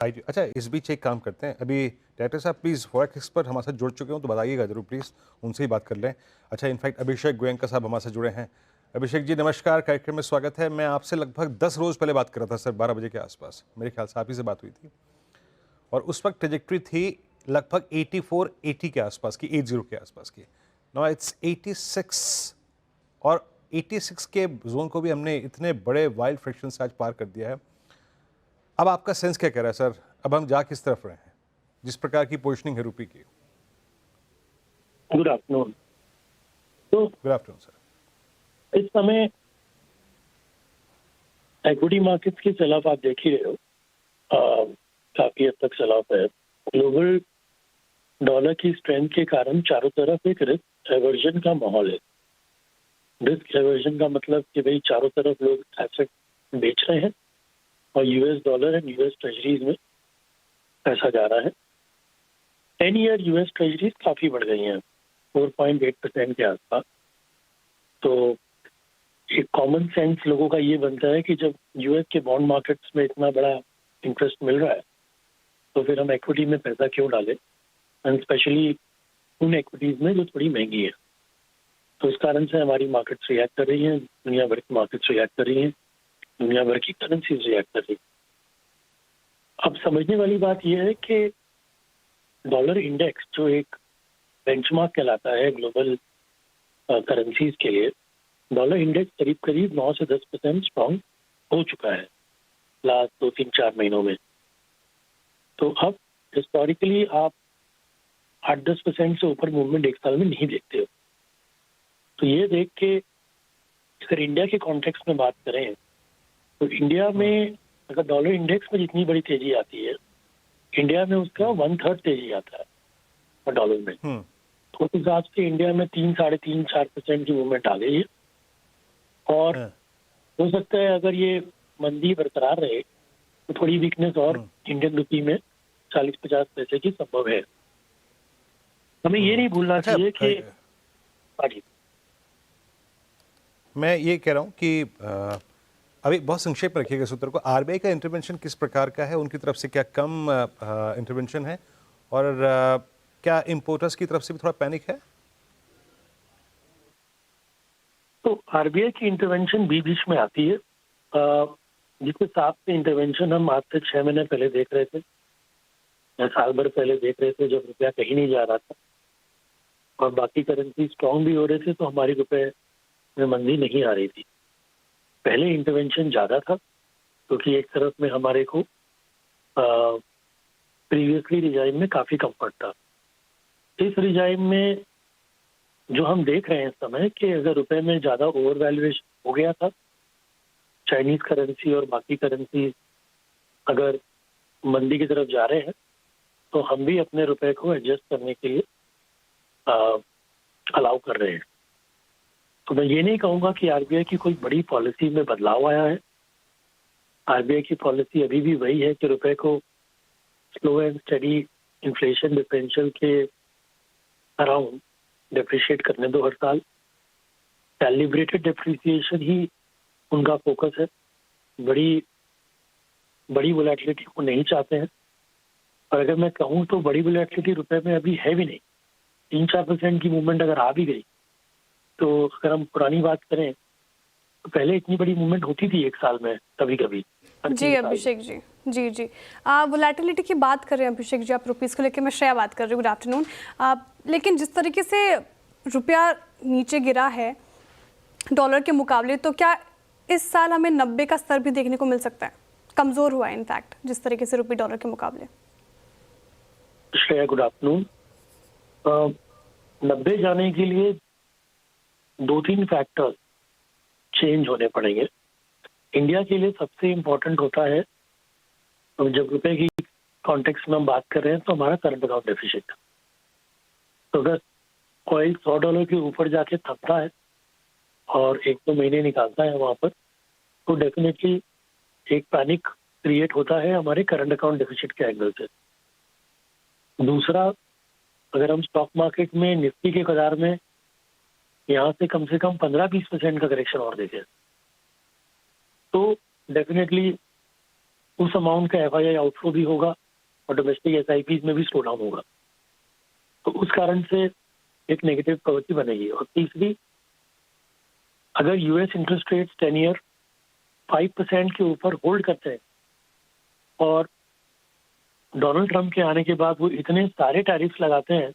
अच्छा, इस बीच एक काम करते हैं, अभी डायरेक्टर साहब प्लीज़ फॉरेक्स एक्सपर्ट हमारे साथ जुड़ चुके हो तो बताइएगा ज़रूर प्लीज़, उनसे ही बात कर लें। अच्छा, इनफैक्ट अभिषेक गोयनका साहब हमारे साथ जुड़े हैं। अभिषेक जी नमस्कार, कार्यक्रम में स्वागत है। मैं आपसे लगभग 10 रोज़ पहले बात कर रहा था सर, 12 बजे के आसपास। मेरे ख्याल से आप ही से बात हुई थी और उस वक्त ट्रैजेक्टरी थी लगभग 84-80 के आसपास की, 80 के आसपास की। नाउ इट्स 86 और 86 के ज़ोन को भी हमने इतने बड़े वाइल्ड फ्रैक्शन से आज पार कर दिया है। अब आपका सेंस क्या कह रहा है सर? अब हम जा किस तरफ रहे हैं? जिस प्रकार की पोजीशनिंग है रुपये की। Good afternoon. तो गुड आफ्टरनून सर। इस समय इक्विटी मार्केट्स की सेल ऑफ आप देख ही रहे हो, काफी हद तक सेल ऑफ है। ग्लोबल डॉलर की स्ट्रेंथ के कारण चारों तरफ एक रिस्क एवर्जन का माहौल है। रिस्क एवर्जन का मतलब कि भाई चारों तरफ लोग एसेट बेच रहे हैं और US dollar and US treasuries में पैसा जा रहा है। 10 ईयर यूएस ट्रेजरीज काफी बढ़ गई हैं, 4.8% के आसपास। तो एक कॉमन सेंस लोगों का ये बनता है कि जब यूएस के बॉन्ड मार्केट्स में इतना बड़ा इंटरेस्ट मिल रहा है तो फिर हम इक्विटी में पैसा क्यों डालें, एंड स्पेशली उन इक्विटीज में जो थोड़ी महंगी है। तो इस कारण से हमारी मार्केट्स रिएक्ट कर रही हैं, दुनिया भर की मार्केट्स रिएक्ट कर रही हैं, दुनिया भर की करेंसीज रिएक्ट कर रही हैं। अब समझने वाली बात यह है कि डॉलर इंडेक्स जो एक बेंचमार्क कहलाता है ग्लोबल करेंसीज के लिए, डॉलर इंडेक्स करीब करीब 9 से 10% स्ट्रॉन्ग हो चुका है लास्ट 2-3-4 महीनों में। तो अब हिस्टोरिकली आप 8-10% से ऊपर मूवमेंट एक साल में नहीं देखते हो। तो ये देख के अगर इंडिया के कॉन्टेक्स्ट में बात करें तो इंडिया में अगर डॉलर इंडेक्स में जितनी बड़ी तेजी आती है, इंडिया में उसका 1/3 तेजी आता है डॉलर में। तो उस हिसाब से इंडिया में 3-3.5-4% की मूवमेंट आ गई है और हो सकता है अगर ये मंदी बरकरार रहे तो थोड़ी वीकनेस और इंडियन रुपी में 40-50 पैसे की संभव है। हमें ये नहीं भूलना चाहिए कि मैं ये कह रहा हूँ कि अभी बहुत संक्षेप में रखिएगा सूत्र को। आरबीआई का इंटरवेंशन किस प्रकार का है? उनकी तरफ से क्या कम इंटरवेंशन है और क्या इंपोर्टर्स की तरफ से भी थोड़ा पैनिक है? तो आरबीआई की इंटरवेंशन बीच में आती है, जिसके हिसाब से इंटरवेंशन हम आज से 6 महीने पहले देख रहे थे या साल भर पहले देख रहे थे, जब रुपया कहीं नहीं जा रहा था और बाकी करेंसी स्ट्रॉन्ग भी हो रहे थे, तो हमारी रुपए में मंदी नहीं आ रही थी। पहले इंटरवेंशन ज्यादा था क्योंकि एक तरफ में हमारे को प्रीवियसली रिजाइम में काफी कंफर्ट था। इस रिजाइम में जो हम देख रहे हैं इस समय कि अगर रुपए में ज्यादा ओवर वैल्यूएशन हो गया था, चाइनीज करेंसी और बाकी करेंसी अगर मंदी की तरफ जा रहे हैं, तो हम भी अपने रुपए को एडजस्ट करने के लिए अलाउ कर रहे हैं। तो मैं ये नहीं कहूंगा कि आरबीआई की कोई बड़ी पॉलिसी में बदलाव आया है। आरबीआई की पॉलिसी अभी भी वही है कि रुपए को slow and study inflation differential के अराउंड डिप्रिशिएट करने दो हर साल। कैलिब्रेटेड डिप्रिसिएशन ही उनका फोकस है, बड़ी वोलेटिलिटी को नहीं चाहते हैं। और अगर मैं कहूँ तो बड़ी वोलेटिलिटी रुपए में अभी है भी नहीं। 3-4% की मूवमेंट अगर आ भी गई, तो अगर हम पुरानी बात करें तो पहले इतनी बड़ी मूवमेंट होती थी एक साल में कभी कभी। जी अभिषेक जी वोलेटिलिटी की बात कर रहे हैं अभिषेक जी, आप रुपीस को लेकर। मैं श्रेया बात कर रही हूँ, गुड आफ्टरनून। लेकिन जिस तरीके से रुपया नीचे गिरा है डॉलर के मुकाबले, तो क्या इस साल हमें 90 का स्तर भी देखने को मिल सकता है? कमजोर हुआ है इनफैक्ट जिस तरीके से रुपये डॉलर के मुकाबले। Shreya good afternoon. 90 जाने के लिए 2-3 फैक्टर चेंज होने पड़ेंगे। इंडिया के लिए सबसे इम्पोर्टेंट होता है, जब रुपए की कॉन्टेक्स्ट में हम बात कर रहे हैं, तो हमारा करंट अकाउंट डेफिसिट। तो अगर ऑयल $100 के ऊपर जाके थकता है और 1-2 महीने निकालता है वहां पर, तो डेफिनेटली एक पैनिक क्रिएट होता है हमारे करंट अकाउंट डेफिसिट के एंगल से। दूसरा, अगर हम स्टॉक मार्केट में निफ्टी के कगार में यहाँ से कम 15-20% का करेक्शन और देखें, तो डेफिनेटली उस अमाउंट का FII आउटफ्लो भी होगा और डोमेस्टिक SIPs में भी स्लो डाउन होगा। तो उस कारण से एक नेगेटिव प्रवृत्ति बनेगी। और तीसरी, अगर US इंटरेस्ट रेट्स 10 ईयर 5% के ऊपर होल्ड करते हैं और डोनाल्ड ट्रंप के आने के बाद वो इतने सारे टैरिफ्स लगाते हैं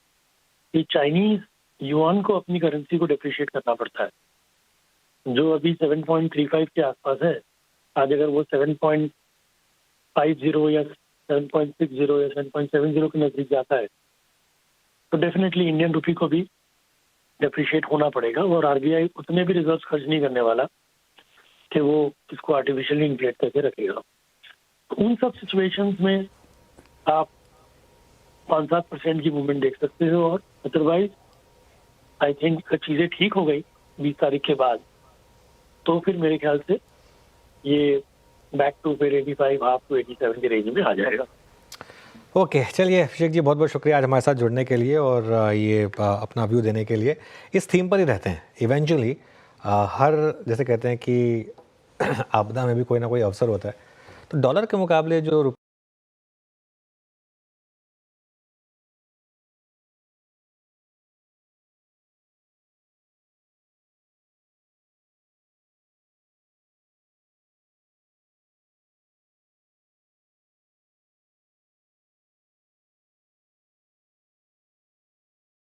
कि चाइनीज युआन को अपनी करेंसी को डिप्रिशिएट करना पड़ता है, जो अभी 7.35 के आसपास है। आज अगर वो 7.50 या 7.60 या 7.70 के नजदीक जाता है तो डेफिनेटली इंडियन रुपी को भी डिप्रिशिएट होना पड़ेगा और RBI उतने भी रिजर्व खर्च नहीं करने वाला कि वो इसको आर्टिफिशियली इन्फ्लेट करके रखेगा। तो उन सब सिचुएशंस में आप 5-7% की मूवमेंट देख सकते हो। और अदरवाइज आई थिंक चीज़ें ठीक हो गई 20 तारीख के बाद तो फिर मेरे ख्याल से ये बैक टू फिर 85.5 to 87 के रेंज में आ जाएगा। ओके, चलिए अभिषेक जी, बहुत बहुत शुक्रिया आज हमारे साथ जुड़ने के लिए और ये अपना व्यू देने के लिए। इस थीम पर ही रहते हैं इवेंचुअली, हर जैसे कहते हैं कि आपदा में भी कोई ना कोई अवसर होता है, तो डॉलर के मुकाबले जो